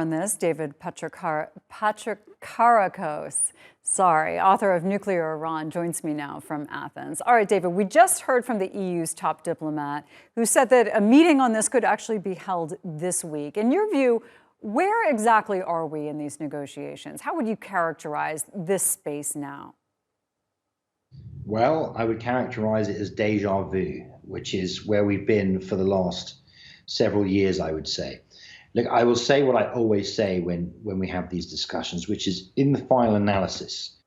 On this, David Patrikarakos, author of Nuclear Iran, joins me now from Athens. All right, David, we just heard from the EU's top diplomat who said that a meeting on this could actually be held this week. In your view, where exactly are we in these negotiations? How would you characterize this space now? Well, I would characterize it as déjà vu, which is where we've been for the last several years, I would say. Look, I will say what I always say when we have these discussions, which is in the final analysis,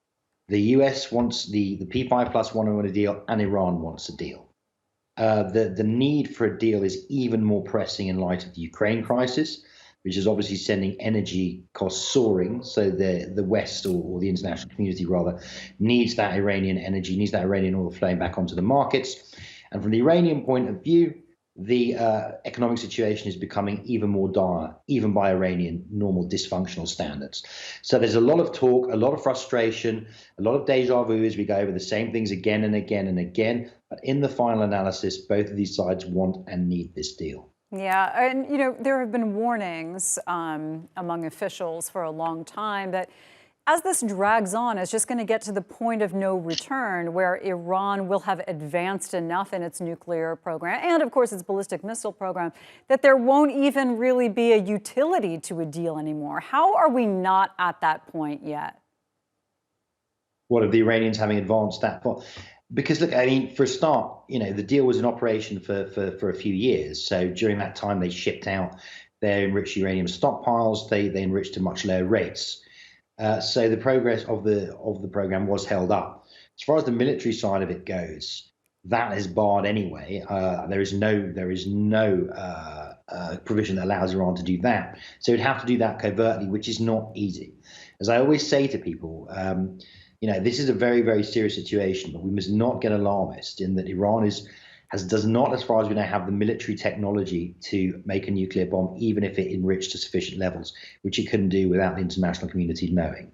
the US wants the P5+1 want a deal and Iran wants a deal. The need for a deal is even more pressing in light of the Ukraine crisis, which is obviously sending energy costs soaring. So the West, or the international community rather, needs that Iranian energy, needs that Iranian oil flowing back onto the markets. And from the Iranian point of view, the economic situation is becoming even more dire, even by Iranian normal dysfunctional standards. So there's a lot of talk, a lot of frustration, a lot of déjà vu as we go over the same things again and again and again. But in the final analysis, both of these sides want and need this deal. Yeah, and there have been warnings among officials for a long time that as this drags on, it's just going to get to the point of no return where Iran will have advanced enough in its nuclear program and, of course, its ballistic missile program that there won't even really be a utility to a deal anymore. How are we not at that point yet? What, of the Iranians having advanced that far? Because look, I mean, for a start, the deal was in operation for a few years. So during that time, they shipped out their enriched uranium stockpiles. They enriched to much lower rates. So the progress of the program was held up. As far as the military side of it goes, that is barred anyway. There is no provision that allows Iran to do that. So it'd have to do that covertly, which is not easy. As I always say to people, this is a very, very serious situation, but we must not get alarmist in that Iran does not, as far as we know, have the military technology to make a nuclear bomb, even if it enriched to sufficient levels, which it couldn't do without the international community knowing.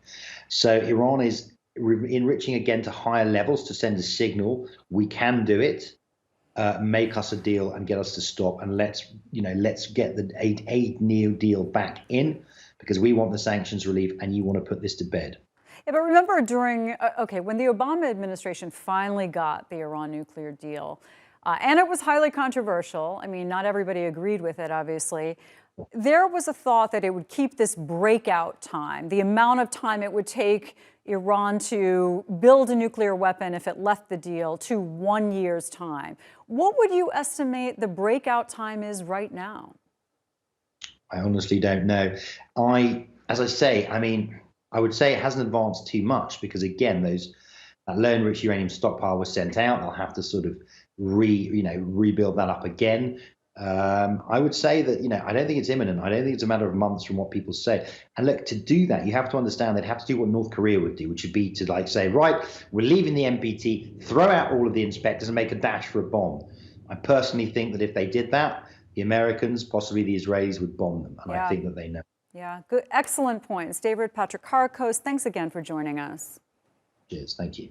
So Iran is enriching again to higher levels to send a signal: we can do it. Make us a deal and get us to stop, and let's get the aid New Deal back in, because we want the sanctions relief, and you want to put this to bed. Yeah, but remember when the Obama administration finally got the Iran nuclear deal. And it was highly controversial. I mean, not everybody agreed with it, obviously. There was a thought that it would keep this breakout time, the amount of time it would take Iran to build a nuclear weapon if it left the deal, to 1 year's time. What would you estimate the breakout time is right now? I honestly don't know. As I say, I would say it hasn't advanced too much because, again, that low enriched uranium stockpile was sent out. They'll have to sort of rebuild that up again. I would say that, I don't think it's imminent. I don't think it's a matter of months from what people say. And look, to do that, you have to understand they'd have to do what North Korea would do, which would be to say, right, we're leaving the NPT, throw out all of the inspectors and make a dash for a bomb. I personally think that if they did that, the Americans, possibly the Israelis, would bomb them. And I think that they know. Yeah, good, excellent points. David Patrikarakos, thanks again for joining us. Cheers, thank you.